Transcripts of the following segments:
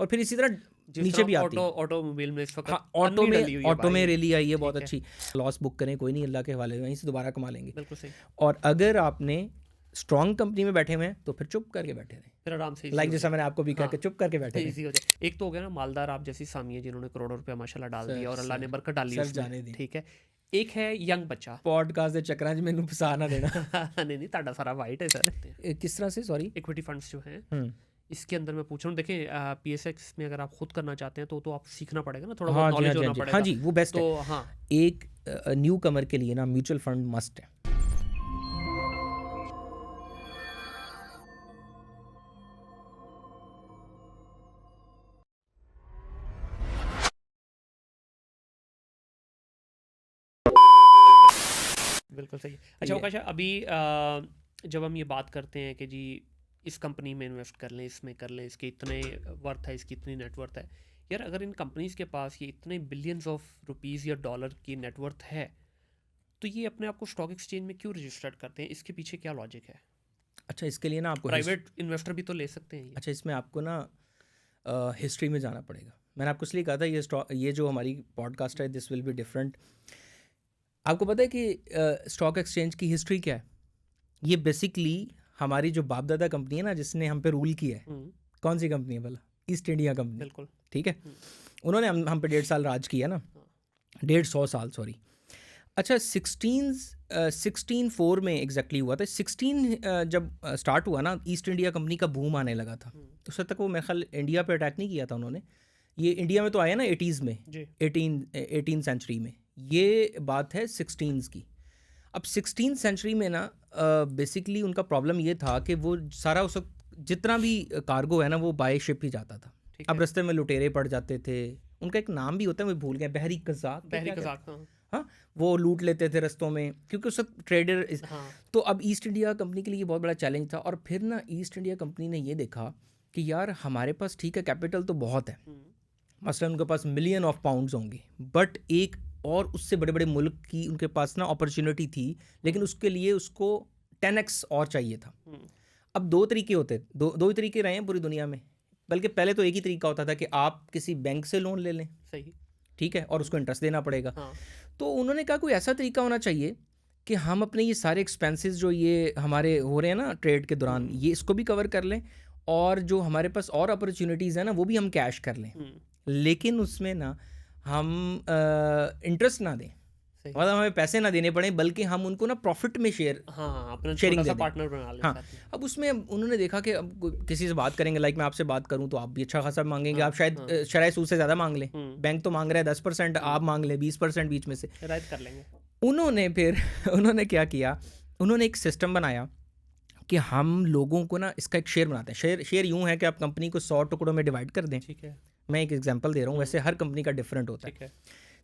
और फिर इसी तरह जिस नीचे तरह भी आती है। ऑटोमोबाइल में इस वक्त हाँ, ऑटो अन्नी डली में हुई है ऑटो में भाई। रैली आई है बहुत ठीक है, अच्छी। लॉस बुक करें कोई नहीं, अल्लाह के हवाले, वहीं से दोबारा कमा लेंगे। बिल्कुल सही। और अगर आपने स्ट्रॉन्ग कंपनी में बैठे हुए हैं तो फिर चुप करके बैठे रहें, फिर आराम से इजी लाइक हो जैसा जाए। मैंने आपको भी कहा हाँ, कि चुप करके बैठे रहें। इजी हो जाए। एक तो हो गया ना मालदार आप जैसी सामी है जिन्होंने करोड़ों रुपया माशाल्लाह डाल दिया और अल्लाह ने बरकत डाली सर उसमें, जाने दी ठीक है। एक है यंग बच्चा। पॉडकास्ट के चक्कर च मैनू फसा ना देना। नहीं नहीं, ताड़ा सारा वाइट है सर। किस तरह से, सॉरी? इक्विटी फंड्स जो हैं इसके अंदर मैं पूछ रहा हूँ, देखें PSX में अगर आप खुद करना चाहते हैं तो आप सीखना पड़ेगा ना, थोड़ा बहुत हाँ जी, हाँ नॉलेज जी, होना हाँ जी, पड़ेगा। हाँ जी, वो बेस्ट है। तो हाँ, एक न्यू कमर के लिए ना म्यूचुअल फंड मस्ट है। बिल्कुल सही है। अच्छा ये ओकाशा, अभी जब हम ये बात करते हैं कि जी इस कंपनी में इन्वेस्ट कर लें, इसमें कर लें, इसके इतने वर्थ है, इसकी इतनी नेटवर्थ है, यार अगर इन कंपनीज के पास ये इतने बिलियंस ऑफ रुपीस या डॉलर की नेटवर्थ है तो ये अपने आप को स्टॉक एक्सचेंज में क्यों रजिस्टर्ड करते हैं? इसके पीछे क्या लॉजिक है? अच्छा, इसके लिए ना आपको प्राइवेट इन्वेस्टर भी तो ले सकते हैं ये। अच्छा, इसमें आपको ना हिस्ट्री में जाना पड़ेगा। मैंने आपको इसलिए कहा था ये जो हमारी पॉडकास्ट है दिस विल बी डिफरेंट। आपको पता है कि स्टॉक एक्सचेंज की हिस्ट्री क्या है? ये बेसिकली हमारी जो बाप दादा कंपनी है ना जिसने हम पे रूल किया है, हम्म, कौन सी कंपनी है भला? ईस्ट इंडिया कंपनी, बिल्कुल। ठीक है। हम्म, उन्होंने हम पे 1.5 साल राज किया ना, हाँ, 150 साल, सॉरी। अच्छा, 1604 में एग्जैक्टली हुआ था। 16 जब स्टार्ट हुआ ना, ईस्ट इंडिया कंपनी का बूम आने लगा था। हम्म, उससे तक वो मेरे ख्याल इंडिया पे अटैक नहीं किया था उन्होंने। ये इंडिया में तो आया ना 80s में, जी 18 सेंचुरी में। ये बात है 16 की। अब 16 सेंचुरी में ना बेसिकली उनका प्रॉब्लम ये था कि वो सारा उस वक्त जितना भी कार्गो है ना वो बाय शिप ही जाता था। ठीक अब है। रास्ते में लुटेरे पड़ जाते थे, उनका एक नाम भी होता है, मैं भूल गया, बहरी कज़ाक, बहरी क्या कहते हैं? कज़ाक, हाँ हाँ, वो लूट लेते थे रस्तों में क्योंकि उस वक्त ट्रेडर हाँ। तो अब ईस्ट इंडिया कंपनी के लिए ये बहुत बड़ा चैलेंज था। और फिर ना ईस्ट इंडिया कंपनी ने ये देखा कि यार हमारे पास ठीक है कैपिटल तो बहुत है, मसलन उनके पास मिलियन ऑफ पाउंड्स होंगे, बट एक और उससे बड़े बड़े मुल्क की उनके पास ना अपॉर्चुनिटी थी, लेकिन उसके लिए उसको 10x और चाहिए था। अब दो तरीके होते, दो ही तरीके रहे हैं पूरी दुनिया में, बल्कि पहले तो एक ही तरीका होता था कि आप किसी बैंक से लोन ले लें, सही। ठीक है, और उसको इंटरेस्ट देना पड़ेगा। हाँ, तो उन्होंने कहा कोई ऐसा तरीका होना चाहिए कि हम अपने ये सारे एक्सपेंसेस जो ये हमारे हो रहे हैं ना ट्रेड के दौरान, ये इसको भी कवर कर लें, और जो हमारे पास और अपॉर्चुनिटीज़ हैं ना वो भी हम कैश कर लें, लेकिन उसमें ना हम इंटरेस्ट ना दें, सही। मतलब हमें पैसे ना देने पड़े, बल्कि हम उनको ना प्रॉफिट में शेयर हाँ, अपना शेयरिंग छोटा सा दे दें। पार्टनर बना ले हाँ, साथ में। अब उसमें उन्होंने देखा कि अब किसी से बात करेंगे, लाइक मैं आपसे बात करूं तो आप भी अच्छा खासा मांगेंगे, आप शायद शरय सूद से ज़्यादा मांग लें, बैंक तो मांग रहा है 10%, आप मांग लें 20% बीच में से, राइट कर लेंगे। उन्होंने फिर उन्होंने क्या किया, उन्होंने एक सिस्टम बनाया कि हम लोगों को ना इसका एक शेयर बनाते हैं। शेयर यूं है कि आप कंपनी को 100 टुकड़ों में डिवाइड कर दें। ठीक है। मैं एक एग्जांपल दे रहा हूँ, वैसे हर कंपनी का डिफरेंट होता है। ठीक है।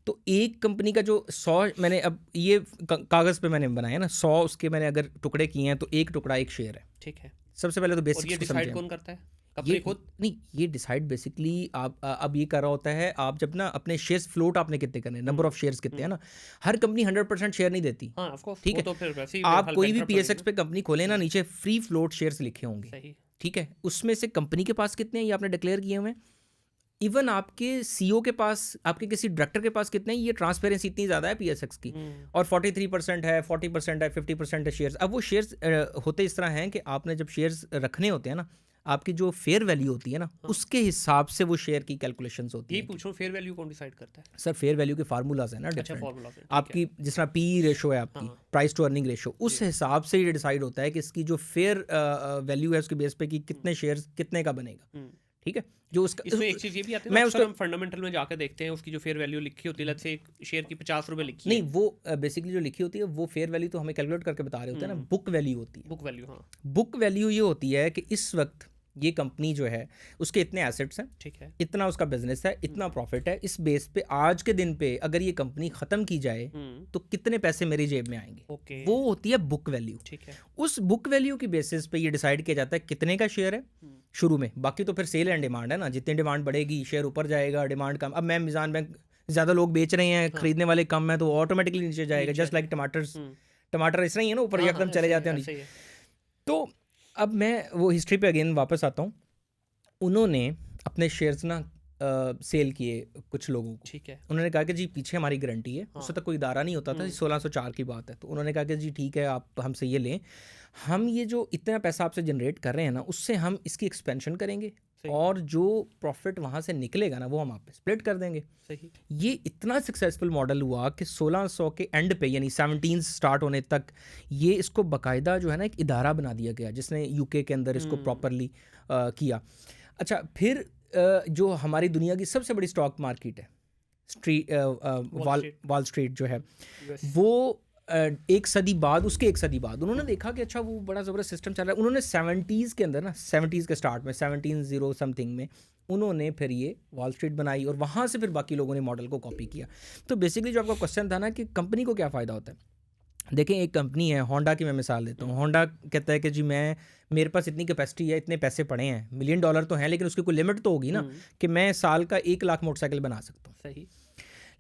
तो एक कंपनी का जो 100, मैंने अब ये कागज़ पे मैंने बनाया ना, 100 उसके मैंने अगर टुकड़े किए हैं तो एक टुकड़ा एक शेयर है। ठीक है। सबसे पहले तो और ये बेसिक्स को डिसाइड समझें। कौन करता है? ये कंपनी खुद? नहीं, ये डिसाइड बेसिकली आप अब ये कर रहा होता है, आप जब ना अपने शेयर्स फ्लोट आपने कितने करने, नंबर ऑफ शेयर्स कितने हैं ना, हर कंपनी 100% शेयर नहीं देती। हाँ, ऑफ कोर्स, ठीक वो है, तो फिर वैसे ही आप कोई भी bankrupt हो PSX जाएगी पे कंपनी खोले ना, नीचे फ्री फ्लोट शेयर्स लिखे होंगे, ना। सही। ठीक है, उसमें से कंपनी के पास कितने हैं ये आपने डिक्लेयर किए हुए हैं, इवन आपके CEO के पास, आपके किसी डायरेक्टर के पास कितने हैं, ये ट्रांसपेरेंसी इतनी ज़्यादा है PSX की। और 43% है, 40% है, 50% है शेयर्स। अब वो शेयर्स होते इस तरह हैं कि आपने जब शेयर्स रखने होते हैं ना, आपकी जो फेयर वैल्यू होती है ना, उसके हिसाब से वो शेयर की कैलकुलेशंस होती यही है। पूछो, फेयर वैल्यू कौन डिसाइड करता है? सर फेयर वैल्यू के फार्मूलाज हैं ना अच्छा, डिफरेंट, फॉर्मूला पे। आपकी जिस तरह PE रेशो है आपकी, प्राइस टू अर्निंग रेशो, उस हिसाब से ये डिसाइड होता है कि इसकी जो फेयर वैल्यू है उसके बेस पे कि कितने शेयर्स कितने का बनेगा, ठीक है। जो उसका इसमें एक चीज़ ये भी आती है मैं ना, उसको अक्सर हम फंडामेंटल में जाकर देखते हैं उसकी जो फेयर वैल्यू लिखी होती है, लेट्स से एक शेयर की 50 रुपए लिखी नहीं, है। वो बेसिकली जो लिखी होती है वो फेयर वैल्यू तो हमें कैलकुलेट करके बता रहे होते हैं ना, बुक वैल्यू होती है। बुक वैल्यू, हाँ। बुक वैल्यू ये होती है कि इस वक्त ये कंपनी जो है उसके इतने एसेट्स हैं, ठीक है। इतना उसका बिजनेस है, इतना प्रॉफिट है, इस बेस पे आज के दिन पे अगर ये कंपनी ख़त्म की जाए तो कितने पैसे मेरी जेब में आएंगे, ओके। वो होती है बुक वैल्यू। ठीक है। उस बुक वैल्यू की बेसिस पे ये डिसाइड किया जाता है कितने का शेयर है शुरू में, बाकी तो फिर सेल एंड डिमांड है ना, जितनी डिमांड बढ़ेगी शेयर ऊपर जाएगा, डिमांड कम, अब मैं मिजान बैंक ज़्यादा लोग बेच रहे हैं, खरीदने वाले कम है, तो ऑटोमेटिकली नीचे जाएगा, जस्ट लाइक टमाटर इस तरह ही है ना, ऊपर एकदम चले जाते हैं नीचे। तो अब मैं वो हिस्ट्री पे अगेन वापस आता हूँ। उन्होंने अपने शेयर्स ना सेल किए कुछ लोगों को। ठीक है। उन्होंने कहा कि जी पीछे हमारी गारंटी है, हाँ। उससे तक कोई इदारा नहीं होता था, 1604 की बात है। तो उन्होंने कहा कि जी ठीक है, आप हमसे ये लें, हम ये जो इतना पैसा आपसे जनरेट कर रहे हैं ना, उससे हम इसकी एक्सपेंशन करेंगे सही। और जो प्रॉफिट वहाँ से निकलेगा ना वो हम आप पे स्प्लिट कर देंगे। सही। ये इतना सक्सेसफुल मॉडल हुआ कि 1600 के एंड पे यानी 17 स्टार्ट होने तक ये इसको बाकायदा जो है ना एक इदारा बना दिया गया जिसने यूके के अंदर इसको प्रॉपरली किया। अच्छा, फिर जो हमारी दुनिया की सबसे बड़ी स्टॉक मार्केट है वॉल स्ट्रीट जो है, वो एक सदी बाद, उसके एक सदी बाद उन्होंने देखा कि अच्छा वो बड़ा ज़बरदस्त सिस्टम चल रहा है। उन्होंने 70s के अंदर ना, 70s के स्टार्ट में 1700 समथिंग में उन्होंने फिर ये वॉल स्ट्रीट बनाई और वहाँ से फिर बाकी लोगों ने मॉडल को कॉपी किया। तो बेसिकली जो आपका क्वेश्चन था ना कि कंपनी को क्या फ़ायदा होता है, देखें एक कंपनी है होंडा की, मैं मिसाल देता हूँ। होंडा कहता है कि जी मेरे पास इतनी कैपेसिटी है, इतने पैसे पड़े हैं, $1 मिलियन तो हैं, लेकिन उसकी कोई लिमिट तो होगी ना कि मैं साल का 1 लाख मोटरसाइकिल बना सकता हूँ। सही।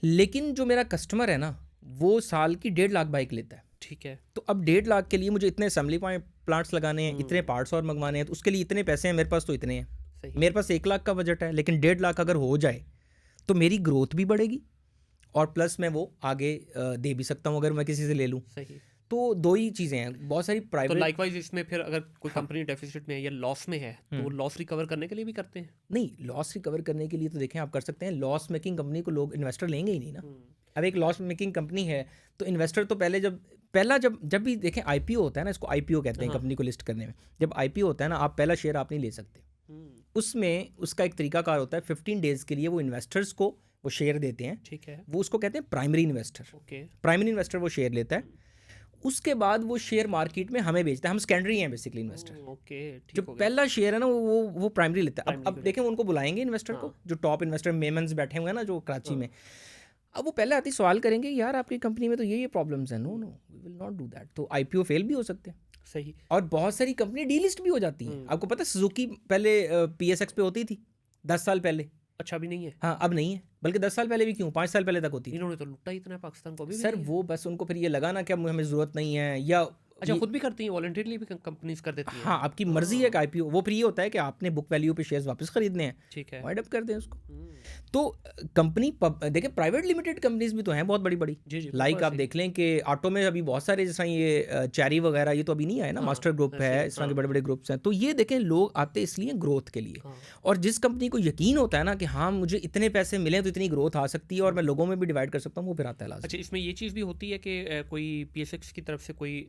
लेकिन जो मेरा कस्टमर है ना, वो साल की 1.5 लाख बाइक लेता है। ठीक है। तो अब 1.5 लाख के लिए मुझे इतने असेंबली प्लांट्स लगाने हैं, इतने पार्ट्स और मंगवाने हैं, तो उसके लिए इतने पैसे हैं, मेरे पास तो इतने हैं। सही। मेरे पास 1 लाख का बजट है, लेकिन 1.5 लाख अगर हो जाए तो मेरी ग्रोथ भी बढ़ेगी और प्लस मैं वो आगे दे भी सकता हूँ अगर मैं किसी से ले लूँ। सही। तो दो ही चीज़ें हैं, बहुत सारी तो प्राइवेट। लाइकवाइज इसमें फिर अगर कोई कंपनी डेफिसिट में है या लॉस में है तो वो लॉस रिकवर करने के लिए भी करते हैं? नहीं, लॉस रिकवर करने के लिए तो देखें आप कर सकते हैं, लॉस मेकिंग कंपनी को लोग इन्वेस्टर लेंगे ही नहीं ना। अब एक लॉस मेकिंग कंपनी है तो इन्वेस्टर तो जब भी देखें आईपीओ होता है ना, इसको आईपीओ कहते हैं कंपनी को लिस्ट करने में। जब आईपीओ होता है ना, आप पहला शेयर आप नहीं ले सकते। उसमें उसका एक तरीकाकार होता है, 15 डेज के लिए वो इन्वेस्टर्स को वो शेयर देते हैं। ठीक है। वो उसको कहते हैं primary investor. Okay. Primary investor वो शेयर लेता है, उसके बाद वो शेयर मार्केट में हमें बेचता है। हम सेकेंडरी हैं बेसिकली इन्वेस्टर। ओके। जो ठीक हो गया। पहला शेयर है ना वो प्राइमरी लेता है। Primary अब देखें उनको बुलाएंगे इन्वेस्टर को, जो टॉप इन्वेस्टर मेमन्स बैठे हुए हैं ना जो कराची में। अब वो पहले आते ही सवाल करेंगे, यार आपकी कंपनी में तो ये प्रॉब्लम्स हैं। No we will not do that. तो आईपीओ फेल भी हो सकते हैं। सही। और बहुत सारी कंपनी डीलिस्ट भी हो जाती हैं। आपको पता है सुजुकी पहले पीएसएक्स पे होती थी 10 साल पहले। अच्छा, अभी नहीं है? हाँ, अब नहीं है, बल्कि 10 साल पहले भी क्यों, 5 साल पहले तक होती थी। इन्होंने तो लूटा ही इतना है पाकिस्तान को अभी भी सर नहीं है। वो बस उनको फिर ये लगा ना कि अब हमें ज़रूरत नहीं है, या अच्छा खुद भी करती हैं, वॉलंटियरली भी कंपनीज कर देती हैं? हाँ आपकी मर्जी है कि आईपीओ। वो फिर ये होता है कि आपने बुक वैल्यू पे शेयर्स वापस खरीदने हैं, ठीक है। वाइड अप कर दें उसको। तो कंपनी देखिए प्राइवेट लिमिटेड कंपनीज भी तो हैं बहुत बड़ी बड़ी। जी जी। लाइक आप देख लें कि ऑटो में अभी बहुत सारे जैसा ये चैरी वगैरह, ये तो अभी नहीं आए ना, मास्टर ग्रुप है, इस तरह के बड़े बड़े ग्रुप्स हैं। तो ये देखें लोग आते इसलिए ग्रोथ के लिए, और जिस कंपनी को यकीन होता है ना कि हाँ मुझे इतने पैसे मिले तो इतनी ग्रोथ आ सकती है और मैं लोगों में भी डिवाइड कर सकता हूँ, वो फिर आता है लास्ट। अच्छा, इसमें ये चीज़ भी होती है कि कोई पीएसएक्स की तरफ से कोई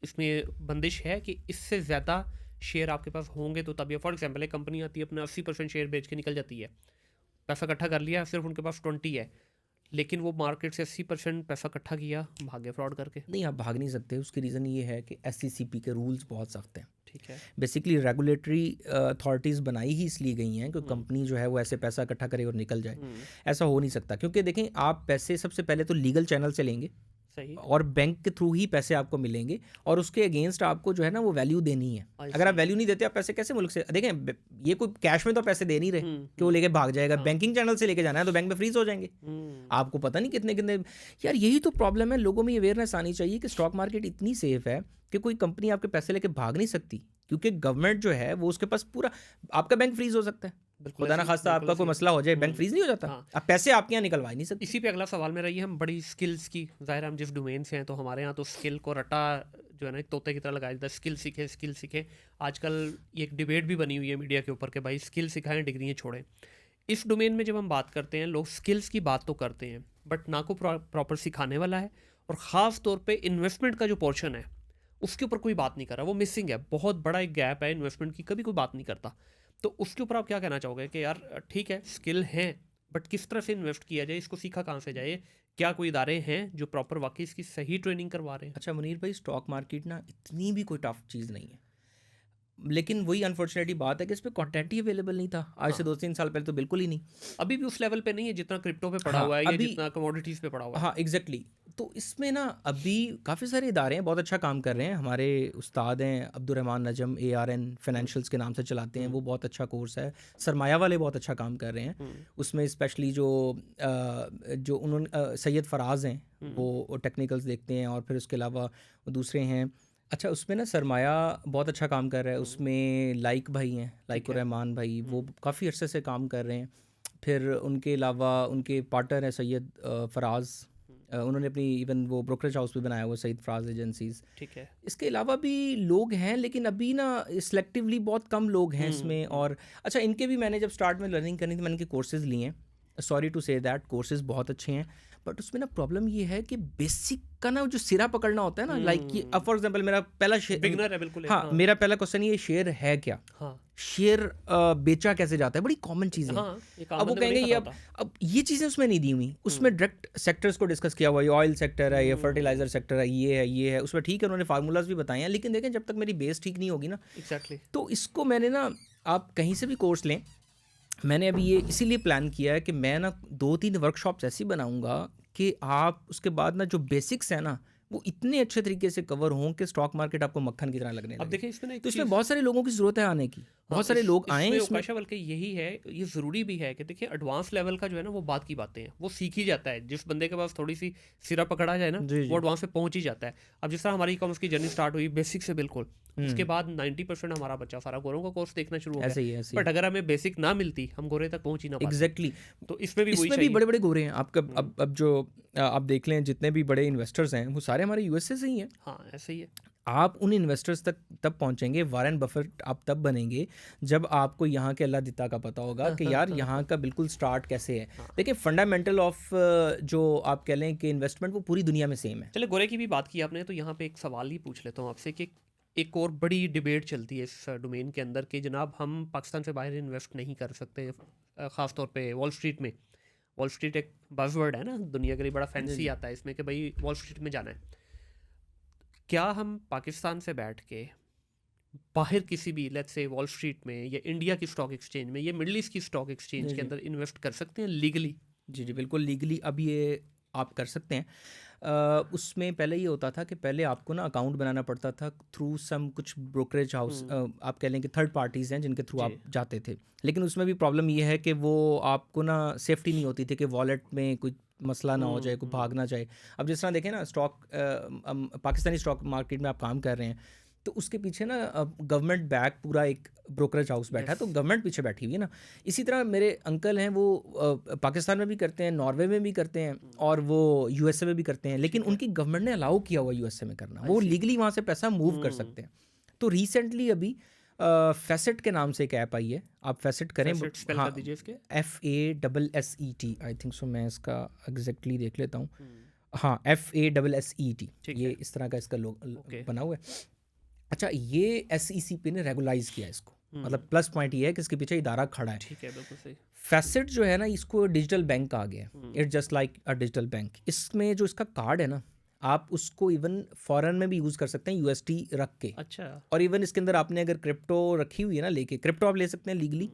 इसमें बंदिश है कि इससे ज़्यादा शेयर आपके पास होंगे तो तभी। फॉर एग्जांपल एक कंपनी आती है अपना 80% शेयर बेच के निकल जाती है, पैसा इकट्ठा कर लिया, सिर्फ उनके पास 20 है, लेकिन वो मार्केट से 80% पैसा इकट्ठा किया, भागे फ्रॉड करके। नहीं, आप भाग नहीं सकते। उसकी रीज़न ये है कि SECP के रूल्स बहुत सख्त हैं। ठीक है। बेसिकली रेगुलेटरी अथॉरिटीज़ बनाई ही इसलिए गई हैं कि कंपनी जो है वो ऐसे पैसा इकट्ठा करे और निकल जाए। ऐसा हो नहीं सकता, क्योंकि देखें आप पैसे सबसे पहले तो लीगल चैनल से लेंगे सही। और बैंक के थ्रू ही पैसे आपको मिलेंगे, और उसके अगेंस्ट आपको जो है ना वो वैल्यू देनी है। अगर आप वैल्यू नहीं देते, आप पैसे कैसे मुल्क से देखें। ये कोई कैश में तो पैसे दे नहीं रहे कि वो लेके भाग जाएगा। बैंकिंग चैनल से लेके जाना है तो बैंक में फ्रीज हो जाएंगे। आपको पता नहीं कितने कितने। यार यही तो प्रॉब्लम है, लोगों में अवेयरनेस आनी चाहिए कि स्टॉक मार्केट इतनी सेफ है कि कोई कंपनी आपके पैसे लेके भाग नहीं सकती, क्योंकि गवर्नमेंट जो है वो उसके पास पूरा, आपका बैंक फ्रीज हो सकता है, खुदा ना खास्ता आपका कोई मसला हो जाए, बैंक फ्रीज नहीं हो जाता। अब पैसे आपके यहाँ निकलवा ही नहीं सकते। इसी पे अगला सवाल मेरा ये, हम बड़ी स्किल्स की, ज़ाहिर हम जिस डोमेन से हैं तो हमारे यहाँ तो स्किल को रटा जो है ना एक तोते की तरह लगाया जाता है, स्किल सीखे स्किल सीखे। आजकल ये एक डिबेट भी बनी हुई है मीडिया के ऊपर कि भाई स्किल सिखाएं, डिग्रियाँ छोड़ें। इस डोमेन में जब हम बात करते हैं, लोग स्किल्स की बात तो करते हैं बट ना को प्रॉपर सिखाने वाला है, और ख़ास तौर पे इन्वेस्टमेंट का जो पोर्शन है उसके ऊपर कोई बात नहीं कर रहा, वो मिसिंग है। बहुत बड़ा एक गैप है इन्वेस्टमेंट की, कभी कोई बात नहीं करता। तो उसके ऊपर आप क्या कहना चाहोगे कि यार ठीक है स्किल है बट किस तरह से इन्वेस्ट किया जाए, इसको सीखा कहाँ से जाए, क्या कोई इदारे हैं जो प्रॉपर वाकई इसकी सही ट्रेनिंग करवा रहे हैं? अच्छा मुनीर भाई, स्टॉक मार्केट ना इतनी भी कोई टफ चीज़ नहीं है, लेकिन वही अनफॉर्चुनेटली बात है कि इस पर कंटेंट ही अवेलेबल नहीं था आज से 2-3 साल पहले, तो बिल्कुल ही नहीं। अभी भी उस लेवल पे नहीं है जितना क्रिप्टो पे पड़ा हुआ है या जितना कमोडिटीज़ पे पड़ा हुआ है। हाँ एग्जैक्टली। तो इसमें ना अभी काफ़ी सारे इदारे हैं बहुत अच्छा काम कर रहे हैं। हमारे उस्ताद हैं अब्दुर्रहमान नजम, ARN फाइनेंशियल्स के नाम से चलाते हैं, वो बहुत अच्छा कोर्स है। सरमाया वाले बहुत अच्छा काम कर रहे हैं उसमें, स्पेशली जो उन्होंने सैयद फराज हैं वो टेक्निकल्स देखते हैं, और फिर उसके अलावा दूसरे हैं अच्छा, उसमें ना सरमाया बहुत अच्छा काम कर रहा है, उसमें लाइक भाई हैं, लाइक ठीक है। रहमान भाई, वो काफ़ी अरसे से काम कर रहे हैं। फिर उनके अलावा उनके पार्टनर हैं सैयद फराज, उन्होंने अपनी इवन वो ब्रोकरेज हाउस भी बनाया हुआ है, सैयद फराज एजेंसीज। ठीक है। इसके अलावा भी लोग हैं, लेकिन अभी ना सिलेक्टिवली बहुत कम लोग हैं इसमें। और अच्छा, इनके भी मैंने जब स्टार्ट में लर्निंग करनी थी, मैंने इनके कोर्सेज लिए हैं। Sorry to say that, courses बहुत अच्छे हैं, बट उसमें ना प्रॉब्लम ये है कि बेसिक का ना जो सिरा पकड़ना होता है ना, लाइक कि अब फॉर एग्जांपल मेरा पहला शेयर, बिगनर है बिल्कुल। हाँ, मेरा पहला क्वेश्चन ये, शेयर है क्या, हाँ शेयर बेचा कैसे जाता है, बड़ी कॉमन चीज़ें हैं। हाँ, एक अब आम वो बंदे को कहेंगे नहीं ये पता होता। अब ये चीज़ें उसमें नहीं दी हुई, उसमें डायरेक्ट सेक्टर्स को डिस्कस किया हुआ है, ये ऑयल सेक्टर है, ये फर्टिलाइजर सेक्टर है, ये है, उसमें ठीक है उन्होंने फार्मूलाज भी बताए हैं, लेकिन देखें जब तक मेरी बेस ठीक नहीं होगी ना, एग्जैक्टली। तो इसको मैंने ना, आप कहीं से भी कोर्स लें, मैंने अभी ये इसीलिए प्लान किया है कि मैं ना 2-3 वर्कशॉप्स ऐसी बनाऊंगा कि आप उसके बाद ना जो बेसिक्स है ना, वो इतने अच्छे तरीके से कवर हों कि स्टॉक मार्केट आपको मक्खन की तरह लगने अब लगे। देखिए इसमें ना एक तो इसमें चीज़, बहुत सारे लोगों की ज़रूरत है आने की, बहुत सारे लोग आएँ इसमें इसमें। उकाशा बल्कि यही है, ये ज़रूरी भी है कि देखिए एडवांस लेवल का जो है ना वो बात की बातें हैं, वो सीख ही जाता है। जिस बंदे के पास थोड़ी सी सिरा पकड़ा जाए ना, जी वो जी। एडवांस पे पहुंच ही जाता है। अब जिस तरह हमारी ई कॉमर्स की जर्नी स्टार्ट हुई बेसिक से बिल्कुल, उसके बाद 90% हमारा बच्चा सारा गोरों का कोर्स देखना शुरू हो ऐसे ही गया। है, ऐसे ही बट अगर हमें बेसिक ना मिलती, हम गोरे तक पहुंच ही ना पाते। एग्जैक्टली। तो इसमें भी वही इसमें भी चाहिए। बड़े बड़े गोरे हैं आपका। अब जो आप देख लें, जितने भी बड़े इन्वेस्टर्स हैं वो सारे हमारे यूएसए से ही हैं। हाँ ऐसे ही है। आप उन इन्वेस्टर्स तक तब पहुंचेंगे, वारेन बफेट आप तब बनेंगे जब आपको यहाँ के अल्लाह दिता का पता होगा कि यार यहाँ का बिल्कुल स्टार्ट कैसे है। देखिए फंडामेंटल ऑफ जो आप कह लें कि इन्वेस्टमेंट, वो पूरी दुनिया में सेम है। चले गोरे की भी बात की आपने, तो यहाँ पे एक सवाल ही पूछ लेता हूँ आपसे कि एक और बड़ी डिबेट चलती है इस डोमेन के अंदर कि जनाब हम पाकिस्तान से बाहर इन्वेस्ट नहीं कर सकते, ख़ास तौर पे वॉल स्ट्रीट में। वॉल स्ट्रीट एक बज़वर्ड है ना दुनिया के लिए, बड़ा फैंसी आता है इसमें कि भाई वॉल स्ट्रीट में जाना है। क्या हम पाकिस्तान से बैठ के बाहर किसी भी लेट्स से वॉल स्ट्रीट में या इंडिया की स्टॉक एक्सचेंज में या मिडल ईस्ट की स्टॉक एक्सचेंज जी के जी अंदर इन्वेस्ट कर सकते हैं लीगली? जी जी, बिल्कुल लीगली अब ये आप कर सकते हैं। उसमें पहले ये होता था कि पहले आपको ना अकाउंट बनाना पड़ता था थ्रू सम कुछ ब्रोकरेज हाउस, आप कह लें कि थर्ड पार्टीज़ हैं जिनके थ्रू जी। आप जाते थे। लेकिन उसमें भी प्रॉब्लम ये है कि वो आपको ना सेफ्टी नहीं होती थी कि वॉलेट में कोई मसला ना हो जाए, कोई भाग ना जाए। अब जिस तरह देखें ना, स्टॉक पाकिस्तानी स्टॉक मार्केट में आप काम कर रहे हैं, तो उसके पीछे ना गवर्नमेंट बैक पूरा एक ब्रोकरेज हाउस बैठा है, तो गवर्नमेंट पीछे बैठी हुई है ना। इसी तरह मेरे अंकल हैं, वो पाकिस्तान में भी करते हैं, नॉर्वे में भी करते हैं, और वो यूएसए में भी करते हैं, लेकिन उनकी गवर्नमेंट ने अलाउ किया हुआ यूएसए में करना, वो लीगली वहाँ से पैसा मूव कर सकते हैं। तो रिसेंटली अभी फैसेट के नाम से एक ऐप आई है, आप फैसेट करें। Facet spell हाँ, कर दीजिए इसके। FASSET, आई थिंक सो, मैं इसका एग्जैक्टली देख लेता हूँ। हाँ, FASSET, ठीक ये है। इस तरह का इसका लोग ओके। बना हुआ है। अच्छा, ये SEC ने रेगुलाइज किया इसको, मतलब प्लस पॉइंट ये है कि इसके पीछे इदारा खड़ा है। ठीक है, बिल्कुल सही। फैसेट जो है ना, इसको डिजिटल बैंक कहा गया है, it's just like a digital bank. इसमें जो इसका कार्ड है ना, आप उसको इवन फॉरेन में भी यूज़ कर सकते हैं USD रख के। अच्छा। और इवन इसके अंदर आपने अगर क्रिप्टो रखी हुई है ना, लेके क्रिप्टो आप ले सकते हैं लीगली।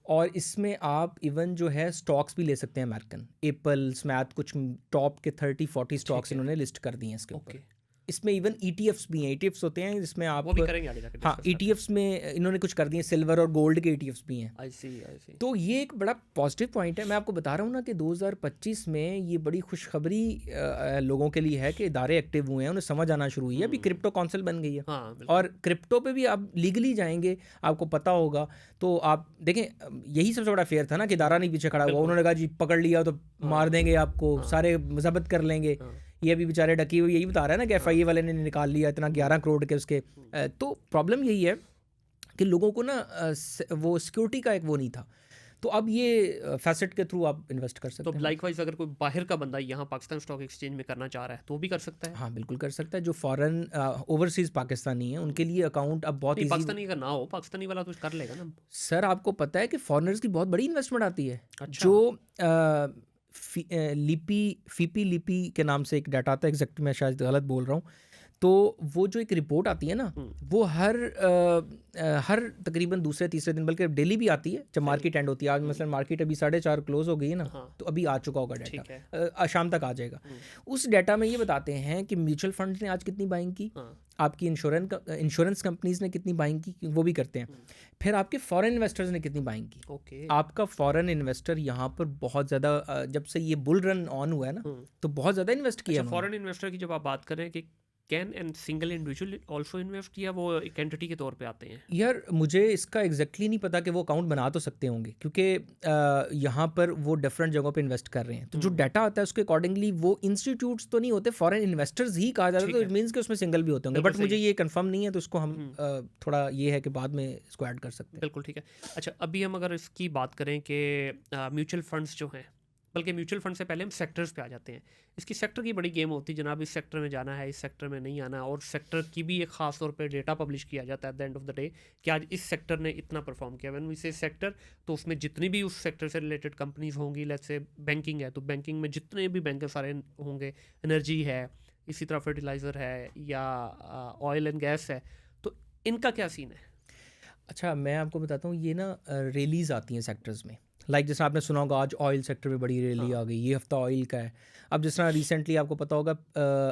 और इसमें आप इवन जो है स्टॉक्स भी ले सकते हैं, अमेरिकन एप्पल, स्मैथ, कुछ टॉप के 30-40 स्टॉक्स इन्होंने लिस्ट कर दिए हैं इसके ऊपर। ओके। इसमें इवन ETFs भी हैं, ETFs होते हैं जिसमें आप, वो भी करेंगे आगे जाके हाँ, discuss करते ETFs में इन्होंने कुछ कर दिए, सिल्वर और गोल्ड के ETFs भी हैं। हैं। आई सी, आई सी। तो ये एक बड़ा पॉजिटिव पॉइंट है। मैं आपको बता रहा हूँ ना कि 2025 में ये बड़ी खुशखबरी लोगों के लिए है कि इदारे एक्टिव हुए हैं, उन्हें समझ आना शुरू हुई है। अभी क्रिप्टो काउंसिल बन गई है, हाँ बिल्कुल। और क्रिप्टो पे भी आप लीगली जाएंगे, आपको पता होगा। तो आप देखें, यही सबसे बड़ा फेयर था ना कि इदारा नहीं पीछे खड़ा हुआ, उन्होंने कहा जी पकड़ लिया तो मार देंगे आपको, सारे जब्त कर लेंगे। ये अभी बेचारे डकी हुई, यही बता रहा है ना कि FIA वाले ने निकाल लिया इतना 11 करोड़ के उसके। तो प्रॉब्लम यही है कि लोगों को ना वो सिक्योरिटी का एक वो नहीं था। तो अब ये फैसेट के थ्रू आप इन्वेस्ट कर सकते तो हैं। लाइकवाइज अगर कोई बाहर का बंदा यहाँ पाकिस्तान स्टॉक एक्सचेंज में करना चाह रहा है तो वो भी कर सकता है? हाँ, बिल्कुल कर सकता है। जो फॉरेन ओवरसीज़ पाकिस्तानी है, उनके लिए अकाउंट अब बहुत नहीं, ईजी। पाकिस्तानी का ना हो, पाकिस्तानी वाला तो कर लेगा ना। सर, आपको पता है कि फॉरेनर्स की बहुत बड़ी इन्वेस्टमेंट आती है। अच्छा। जो फीपी लिपी के नाम से एक डाटा आता है, एग्जैक्ट मैं शायद गलत बोल रहा हूँ, तो वो जो एक रिपोर्ट आती है ना, वो हर तकरीबन दूसरे तीसरे दिन, बल्कि डेली भी आती है जब मार्केट एंड होती है। आज मसलन मार्केट अभी 4:30 क्लोज हो गई है ना, तो अभी आ चुका होगा ठीक डाटा, शाम तक आ जाएगा। उस डाटा में ये बताते हैं कि म्यूचुअल फंड्स ने आज कितनी बाइंग की, आपकी इंश्योरेंस कंपनीज ने कितनी बाइंग की, वो भी करते हैं। फिर आपके फॉरेन इन्वेस्टर्स ने कितनी बाइंग की। ओके। आपका फॉरेन इन्वेस्टर यहाँ पर बहुत ज़्यादा, जब से ये बुल रन ऑन हुआ है ना, तो बहुत ज़्यादा इन्वेस्ट किया अच्छा, फॉरेन इन्वेस्टर की जब आप बात कर रहे हैं कि can and single individual also invest, या वो एक एंटिटी के तौर पे आते हैं? यार मुझे इसका एग्जैक्टली नहीं पता कि वो अकाउंट बना तो सकते होंगे, क्योंकि यहाँ पर वो डिफरेंट जगहों पे इन्वेस्ट कर रहे हैं, तो जो डाटा आता है उसके अकॉर्डिंगली वो इंस्टीट्यूट्स तो नहीं होते, फॉरेन इन्वेस्टर्स ही कहा जाता है, तो इट मीन्स कि उसमें सिंगल भी होते होंगे, बिल्कुल बट सही। मुझे ये कंफर्म नहीं है, तो उसको हम थोड़ा ये है कि बाद में इसको ऐड कर सकते हैं। बिल्कुल ठीक है। अच्छा, अभी हम अगर इसकी बात करें कि म्यूचुअल फंड्स जो हैं, बल्कि म्यूचुअल फंड से पहले हम सेक्टर्स पे आ जाते हैं। इसकी सेक्टर की बड़ी गेम होती है जनाब, इस सेक्टर में जाना है, इस सेक्टर में नहीं आना, और सेक्टर की भी एक ख़ास तौर पे डेटा पब्लिश किया जाता है at the end of the day कि आज इस सेक्टर ने इतना परफॉर्म किया। व्हेन वी से सेक्टर, तो उसमें जितनी भी उस सेक्टर से रिलेटेड कंपनीज होंगी, लेट्स से बैंकिंग है तो बैंकिंग में जितने भी बैंक सारे होंगे, एनर्जी है, इसी तरह फर्टिलाइज़र है, या ऑयल एंड गैस है, तो इनका क्या सीन है? अच्छा, मैं आपको बताता हूँ, ये ना रैलीज आती हैं सेक्टर्स में, लाइक जैसे आपने सुना होगा आज ऑयल सेक्टर में बड़ी रैली आ गई, ये हफ्ता ऑयल का है। अब जिस तरह रिसेंटली आपको पता होगा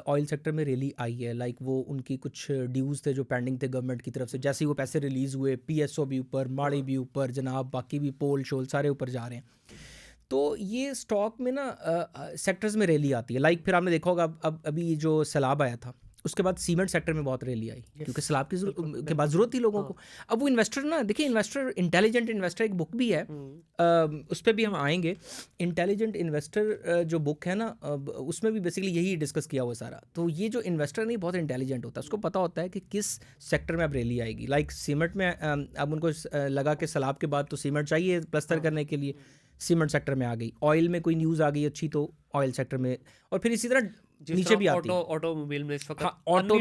ऑयल सेक्टर में रैली आई है, लाइक वो उनकी कुछ ड्यूज़ थे जो पेंडिंग थे गवर्नमेंट की तरफ से, जैसे ही वो पैसे रिलीज़ हुए, पीएसओ भी ऊपर, माड़ी भी ऊपर, जनाब बाकी भी पोल शोल सारे ऊपर जा रहे हैं। तो ये स्टॉक में ना सेक्टर्स में रैली आती है, लाइक फिर आपने देखा होगा अब अभी जो सैलाब आया था उसके बाद सीमेंट सेक्टर में बहुत रैली आई, क्योंकि सैलाब की के बाद ज़रूरत थी लोगों को। अब वो इन्वेस्टर ना, देखिए इन्वेस्टर, इंटेलिजेंट इन्वेस्टर एक बुक भी है, उस पर भी हम आएंगे। इंटेलिजेंट इन्वेस्टर जो बुक है ना, उसमें भी बेसिकली यही डिस्कस किया हुआ है सारा। तो ये जो इन्वेस्टर नहीं बहुत इंटेलिजेंट होता है, उसको पता होता है कि किस सेक्टर में अब रैली आएगी। लाइक सीमेंट में अब उनको लगा कि सैलाब के बाद तो सीमेंट चाहिए प्लस्तर करने के लिए, सीमेंट सेक्टर में आ गई। ऑयल में कोई न्यूज़ आ गई अच्छी तो ऑयल सेक्टर में, और फिर इसी तरह नीचे भी आती है। ऑटोमोबाइल में इस वक्त हाँ, ऑटो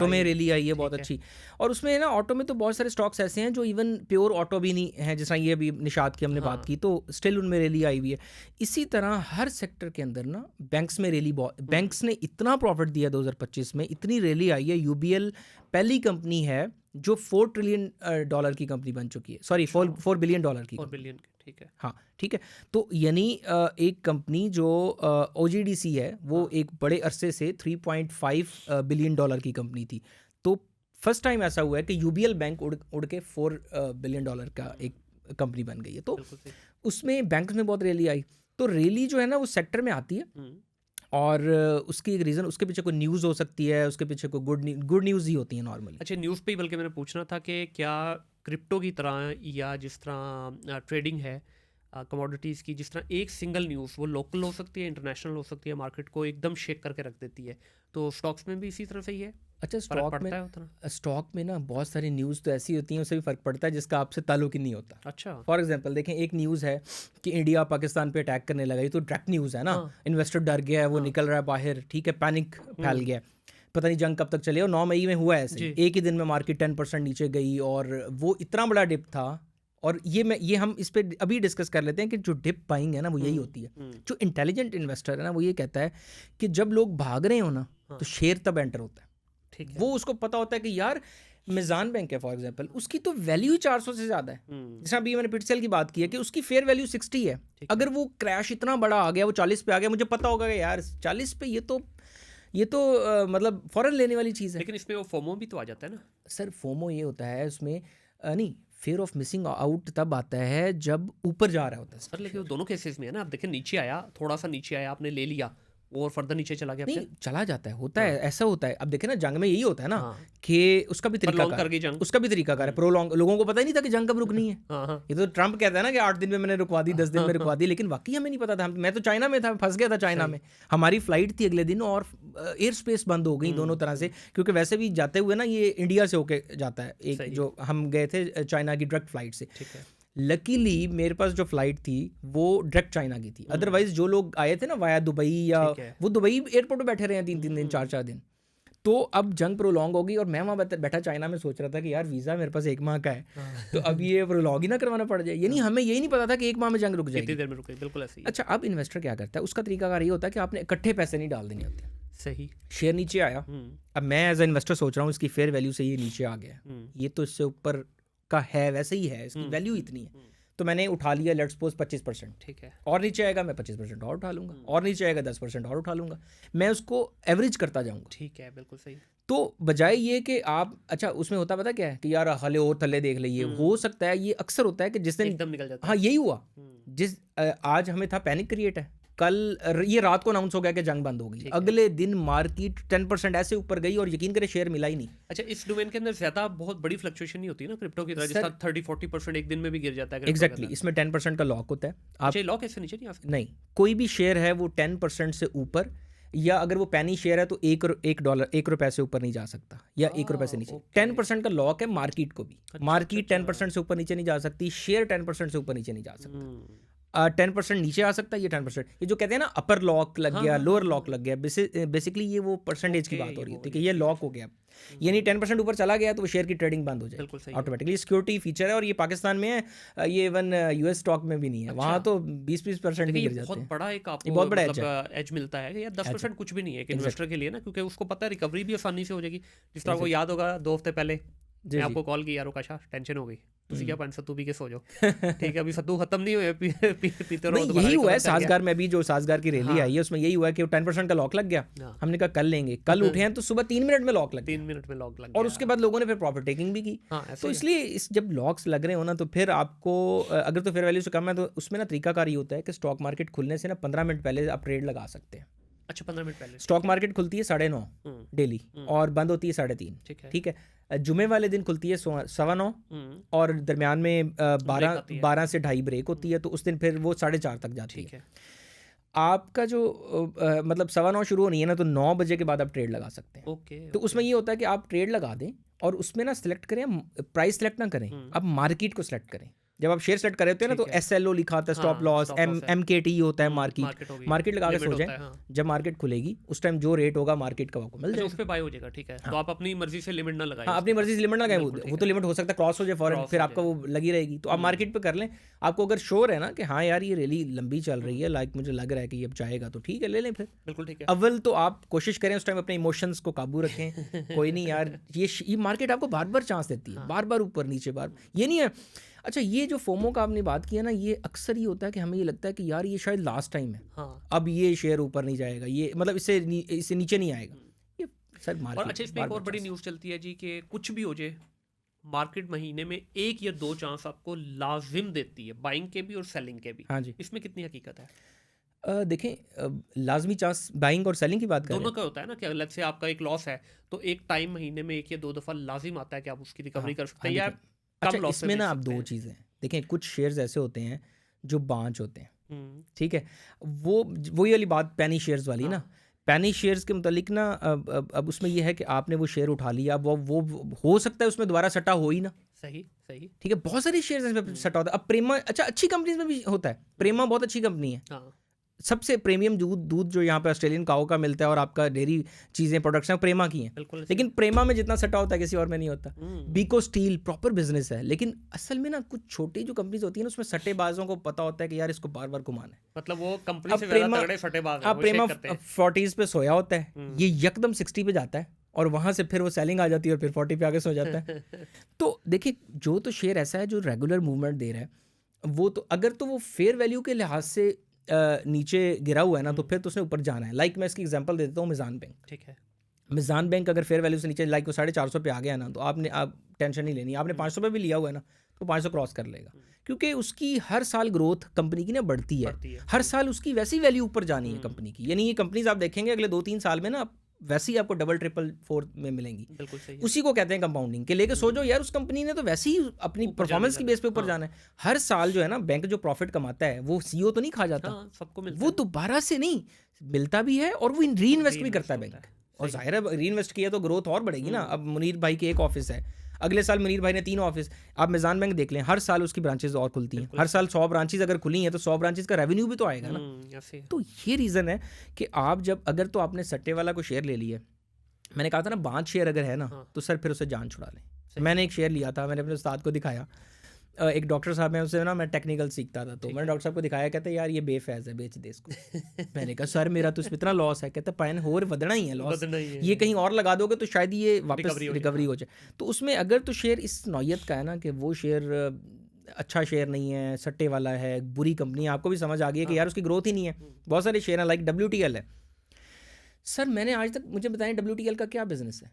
में रैली आई है बहुत अच्छी। और उसमें ना ऑटो में तो बहुत सारे स्टॉक्स ऐसे हैं जो इवन प्योर ऑटो भी नहीं है, जैसा ये अभी निशात की हमने बात की, तो स्टिल उनमें रैली आई हुई है। इसी तरह हर सेक्टर के अंदर ना बैंक्स में रैली, बैंक्स ने इतना प्रॉफिट दिया 2025 में, इतनी रैली आई है। यूबीएल पहली कंपनी है जो $4 ट्रिलियन की कंपनी बन चुकी है, सॉरी $4 बिलियन की। 4 बिलियन, ठीक है। हाँ ठीक है, तो यानी एक कंपनी जो OGDC है वो एक बड़े अरसे से $3.5 बिलियन की कंपनी थी, तो फर्स्ट टाइम ऐसा हुआ है कि यूबीएल बैंक उड़ के $4 बिलियन का एक कंपनी बन गई है। तो उसमें बैंक में बहुत रैली आई। तो रैली जो है ना वो सेक्टर में आती है, और उसकी एक रीज़न, उसके पीछे कोई न्यूज़ हो सकती है, उसके पीछे कोई गुड न्यूज़ ही होती है नॉर्मली। अच्छा, न्यूज़ पे ही बल्कि मैंने पूछना था कि क्या क्रिप्टो की तरह या जिस तरह ट्रेडिंग है कमोडिटीज़ की, जिस तरह एक सिंगल न्यूज़ वो लोकल हो सकती है, इंटरनेशनल हो सकती है, मार्केट को एकदम शेक करके रख देती है, तो स्टॉक्स में भी इसी तरह से ही है? अच्छा, स्टॉक में ना बहुत सारी न्यूज़ तो ऐसी होती हैं, उससे भी फ़र्क पड़ता है जिसका आपसे ताल्लुक ही नहीं होता। अच्छा, फॉर एग्जांपल देखें, एक न्यूज़ है कि इंडिया पाकिस्तान पे अटैक करने लगा, ये तो डायरेक्ट न्यूज़ है ना, इन्वेस्टर डर गया है, वो निकल रहा है बाहर, ठीक है, पैनिक फैल गया, पता नहीं जंग कब तक चले। और 9 मई में हुआ ऐसे, एक ही दिन में मार्केट 10% नीचे गई, और वो इतना बड़ा डिप था। और ये हम इस पे अभी डिस्कस कर लेते हैं कि जो डिप बाइंग है ना वो यही होती है। जो इंटेलिजेंट इन्वेस्टर है ना वो ये कहता है कि जब लोग भाग रहे हो ना तो शेयर तब एंटर होता है। ठीक है, वो उसको पता होता है कि यार मिजान बैंक है फॉर एग्जांपल, उसकी तो वैल्यू ही 400 से ज़्यादा है। जैसे अभी मैंने पिटसेल की बात की है कि उसकी फेयर वैल्यू 60 है, अगर वो क्रैश इतना बड़ा आ गया, वो 40 पे आ गया, मुझे पता होगा कि यार 40 पे ये तो मतलब फ़ौरन लेने वाली चीज़ है। लेकिन इसमें वो फोमो भी तो आ जाता है ना सर। फोमो ये होता है उसमें, नहीं, फेयर ऑफ मिसिंग आउट तब आता है जब ऊपर जा रहा होता है सर। लेकिन वो दोनों केसेस में है ना, आप देखें नीचे आया, थोड़ा सा नीचे आया, आपने ले लिया, और फर्दर नीचे चला गया, नहीं चला जाता है, होता है, ऐसा होता है। अब देखे ना जंग में यही होता है ना कि उसका भी तरीका कार है, प्रोलॉन्ग। लोगों को पता ही नहीं था कि जंग कब रुकनी है। ये तो ट्रम्प कहता है ना कि 8 दिन में मैंने रुकवा दी, 10 दिन में रुकवा दी, लेकिन वाकई हमें नहीं पता था। मैं तो चाइना में था, फंस गया था चाइना में, हमारी फ्लाइट थी अगले दिन, और एयर स्पेस बंद हो गई दोनों तरह से, क्योंकि वैसे भी जाते हुए ना ये इंडिया से होके जाता है, एक जो हम गए थे चाइना की डायरेक्ट फ्लाइट से। लकीली मेरे पास जो फ्लाइट थी वो डायरेक्ट चाइना की थी, अदरवाइज जो लोग आए थे ना वाया दुबई, या वो दुबई एयरपोर्ट पे बैठे रहे हैं 3-3 दिन, 4-4 दिन। तो अब जंग प्रोलॉन्ग होगी, और मैं वहाँ बैठा चाइना में सोच रहा था कि यार वीज़ा मेरे पास 1 माह का है, तो अब ये प्रोलॉन्ग ही ना करवाना पड़ जाए। यानी हमें यही नहीं पता था कि 1 माह में जंग रुक जाएगी, देर में रुके, बिल्कुल ऐसे ही। अच्छा, अब इन्वेस्टर क्या करता है, उसका तरीकाकार ये होता है कि आपने इकट्ठे पैसे नहीं डाल देने होते। सही, शेयर नीचे आया, अब मैं एज ए इन्वेस्टर सोच रहा हूँ इसकी फेयर वैल्यू से ये नीचे आ गया, ये तो इससे ऊपर का है, वैसे ही है, इसकी वैल्यू इतनी है, तो मैंने उठा लिया, लेट्स सपोज 25%, ठीक है, और नीचे आएगा मैं 25% और उठा लूंगा, और नीचे आएगा 10% और उठा लूंगा, मैं उसको एवरेज करता जाऊंगा। ठीक है, बिल्कुल सही। तो बजाय ये कि आप, अच्छा उसमें होता पता क्या है कि यार हले और थल्ले देख लीजिए, हो सकता है, ये अक्सर होता है कि जिस दिन एकदम निकल जाता है। हाँ यही हुआ, जिस आज हमें था पैनिक क्रिएट है, ये रात को अनाउंस हो गया कि जंग बंद हो गई, ठीक है। अगले दिन मार्केट 10% ऐसे ऊपर गई और यकीन करें शेयर मिला ही नहीं। अच्छा, इस डोमेन के अंदर ज्यादा बहुत बड़ी फ्लक्चुएशन नहीं होती ना क्रिप्टो की तरह, सर- जिसका 30-40% एक दिन में भी गिर जाता है crypto के एग्जैक्टली अंदर। इसमें 10% का लॉक होता है। आप अच्छा, लॉ कैसे नीचे नहीं आ सकता? नहीं, कोई भी शेयर है वो 10% से ऊपर, या अगर वो पेनी शेयर है तो $1 से ऊपर नहीं जा सकता, या $1 से नीचे। ओके। 10% का लॉक है मार्केट को भी। अच्छा, मार्केट अच्छा, 10% से ऊपर नीचे नहीं जा सकती, शेयर 10% से ऊपर नीचे नहीं जा सकता। हम्म, 10% नीचे आ सकता है, ये 10%, ये जो कहते हैं ना अपर लॉक लग हाँ, गया, हाँ, लोअर हाँ, लॉक लग गया, बेसिकली ये वो परसेंटेज की ओके, बात हो ये रही वो होती है कि वाली ये चीज़ लॉक हो गया। यानी 10% ऊपर चला गया तो वो शेयर की ट्रेडिंग बंद हो जाएगी बिल्कुल सही है। ऑटोमेटिकली। सिक्योरिटी फीचर है और ये पाकिस्तान में है, ये इवन यूएस स्टॉक में भी नहीं है। वहाँ अच्छा। तो 20-20% भी देखिए, ये गिर जाते बहुत हैं। बड़ा एक ये आपको बहुत बड़ा edge मतलब एज मिलता है कि यार 10% कुछ भी नहीं है एक इन्वेस्टर के लिए ना, क्योंकि उसको पता है रिकवरी भी आसानी से हो जाएगी। जिस तरह आपको याद होगा 2 हफ्ते पहले जी मैं जी। आपको कॉल किया, यार आकाश टेंशन हो गई, तुसी क्या पान सत्तू पी के सो जाओ। ठीक है, अभी सत्तू खत्म नहीं हुए, पीते रहो, नहीं, दोबारा यही हुआ है recover कर गया। साजगार में भी, जो साजगार की रैली हाँ। आई है उसमें यही हुआ है कि 10% का लॉक लग गया। हाँ। हमने कहा कल लेंगे, कल उठे हैं तो सुबह 3 मिनट में लॉक लग गया 3 मिनट में लॉक लग और गया। उसके बाद लोगों ने फिर प्रॉफिट टेकिंग भी की। हाँ, ऐसे तो ही है। इसलिए जब लॉक्स लग रहे हो ना तो फिर आपको अगर तो फेयर वैल्यू से कम है तो उसमें ना तरीकाकार ये होता है कि स्टॉक मार्केट खुलने से ना 15 मिनट पहले आप ट्रेड लगा सकते हैं। अच्छा, 15 मिनट पहले। स्टॉक मार्केट खुलती है 9:30 हम्म, डेली और बंद होती है 3:30। ठीक है। ठीक है, जुमे वाले दिन खुलती है 9:15 हम्म, और दरमियान में ब्रेक आती है। 12 से 2:30 ब्रेक होती है, तो उस दिन फिर वो 4:30 तक जाती ठीक है। है। आपका जो मतलब 9:15 शुरू होनी है ना, तो 9 बजे के बाद आप ट्रेड लगा सकते हैं। ओके। तो उसमें ये होता है कि आप ट्रेड लगा दें और उसमें ना सिलेक्ट करें, प्राइस सेलेक्ट ना करें, आप मार्केट को सिलेक्ट करें। जब आप शेयर सेलेक्ट कर रहे होते हैं ना तो ठीक है। SLO लिखा होता है, स्टॉप हाँ, लॉस, stop loss है। MKT होता है मार्केट मार्केट। हो गई, मार्केट लगा के लिमिट सो होता जाएं, है, हाँ। जब मार्केट खुलेगी उस टाइम जो रेट होगा मार्केट का आपको मिल अच्छा, जाएगा। उस पे बाय हो जाएगा, ठीक है। तो आप अपनी मर्जी से लिमिट ना लगाएं। हाँ, अपनी मर्जी से लिमिट लगाएं, बिल्कुल ठीक वो तो लिमिट हो सकता है क्रॉस हो जाए फॉरन, Cross फिर हो आपका वो लगी रहेगी, तो आप मार्केट पे कर लें। आपको अगर श्योर है ना कि हाँ यार ये रैली लंबी चल रही है, लाइक मुझे लग रहा है कि ये अब जाएगा, तो ठीक है ले लें फिर। बिल्कुल ठीक है। अव्वल तो आप कोशिश करें उस टाइम अपने इमोशंस को काबू रखें। कोई नहीं यार, ये मार्केट आपको बार बार चांस देती है, बार बार ऊपर नीचे, बार ये नहीं है। अच्छा, ये जो फोमो का आपने बात किया ना, ये अक्सर ही होता है कि हमें ये लगता है कि यार ये शायद लास्ट टाइम है, हाँ। अब ये शेयर ऊपर नहीं जाएगा, ये मतलब इससे नीचे नहीं आएगा। ये सर और मार्केट अच्छा, इसमें एक और बड़ी न्यूज़ चलती है जी कि कुछ भी हो जाए, मार्केट महीने में 1 या 2 चांस आपको लाजिम देती है, बाइंग के भी और सेलिंग के भी। हाँ जी। इसमें कितनी हकीकत है? देखें, लाजमी चांस बाइंग और सेलिंग की बात करें, दोनों का होता है ना कि लेट्स से आपका एक लॉस है तो एक टाइम महीने में 1 या 2 दफा लाजिम आता है कि आप उसकी रिकवरी कर सकते हैं या अच्छा कम लॉस इसमें ना आप दो चीज़ें देखें, कुछ शेयर्स ऐसे होते हैं जो बांझ होते हैं, ठीक है, वही वाली बात पेनी शेयर्स वाली ना, पेनी शेयर्स के मुतालिक ना अब उसमें यह है कि आपने वो शेयर उठा लिया, वो हो सकता है उसमें दोबारा सट्टा हो ही ना। सही सही। ठीक है, बहुत सारी शेयर्स इसमें सट्टा होता है। अब प्रेमा, अच्छा अच्छी कंपनीज में भी होता है, प्रेमा बहुत अच्छी कंपनी है, हाँ, सबसे प्रीमियम दूध जो यहाँ पे ऑस्ट्रेलियन काऊ का मिलता है और आपका डेयरी चीज़ें प्रोडक्ट्स हैं प्रेमा की हैं, बिल्कुल। लेकिन प्रेमा में जितना सट्टा होता है किसी और में नहीं होता। बीको स्टील प्रॉपर बिजनेस है, लेकिन असल में ना कुछ छोटी जो कंपनीज होती है ना उसमें सट्टेबाजों को पता होता है कि यार इसको बार बार घुमाना है। मतलब वो कंपनी से ज़्यादा तगड़े सट्टेबाज हैं, वो प्रेमा शेक करते हैं। 40s पे सोया होता है, ये यकदम 60 पे जाता है और वहाँ से फिर वो सेलिंग आ जाती है और फिर 40 पे आके सो जाता है। तो देखिए, जो तो शेयर ऐसा है जो रेगुलर मूवमेंट दे रहा है, वो तो अगर तो वो फेयर वैल्यू के लिहाज से नीचे गिरा हुआ है ना, तो फिर तो उसने ऊपर जाना है। लाइक मैं इसकी एग्जांपल दे देता हूँ, मिज़ान बैंक। ठीक है। मिज़ान बैंक अगर फेयर वैल्यू से नीचे लाइक वो 450 पे आ गया ना, तो आप टेंशन नहीं लेनी। आपने 500 पे भी लिया हुआ है ना, तो 500 क्रॉस कर लेगा, क्योंकि उसकी हर साल ग्रोथ कंपनी की ना बढ़ती है, हर साल उसकी वैसी वैल्यू ऊपर जानी है कंपनी की। यानी ये कंपनीज आप देखेंगे अगले 2-3 साल में ना वैसे ही आपको डबल ट्रिपल फोर्थ में मिलेंगी। बिल्कुल सही। उसी को कहते हैं कंपाउंडिंग के लेके सोचो यार, उस कंपनी ने तो वैसे ही अपनी परफॉर्मेंस की बेस पे ऊपर जाना है। हर साल जो है ना बैंक जो प्रॉफिट कमाता है वो CEO तो नहीं खा जाता, सबको मिलता वो दोबारा से नहीं मिलता भी है और वो री इन्वेस्ट भी करता है बैंक। और जाहिर है री इन्वेस्ट किया तो ग्रोथ और बढ़ेगी ना। अब मुनीर भाई के एक ऑफिस है, अगले साल मुनीर भाई ने 3 ऑफिस। आप मिज़ान बैंक देख लें, हर साल उसकी ब्रांचेज और खुलती हैं, हर साल 100 ब्रांचेज अगर खुली हैं तो 100 ब्रांचेज का रेवेन्यू भी तो आएगा ना। तो ये रीज़न है कि आप जब अगर तो आपने सट्टे वाला को शेयर ले लिया, मैंने कहा था ना 5 शेयर अगर है ना तो सर फिर उसे जान छुड़ा लें। मैंने एक शेयर लिया था, मैंने अपने उस्ताद को दिखाया, एक डॉक्टर साहब है, उससे ना मैं टेक्निकल सीखता था, तो मैंने डॉक्टर साहब को दिखाया, कहते यार ये बेफैज़ है, बेच दे इसको। मैंने कहा सर मेरा तो इसमें इतना लॉस है, कहते पैन और वधना ही है लॉस, ये कहीं और लगा दोगे तो शायद ये वापस रिकवरी हो जाए। तो उसमें अगर तो शेयर इस नौयत का है ना कि वो शेयर अच्छा शेयर नहीं है, सट्टे वाला है, बुरी कंपनी है, आपको भी समझ आ गई है कि यार उसकी ग्रोथ ही नहीं है। बहुत सारे शेयर हैं लाइक WTL है। सर मैंने आज तक, मुझे बताएं WTL का क्या बिजनेस है?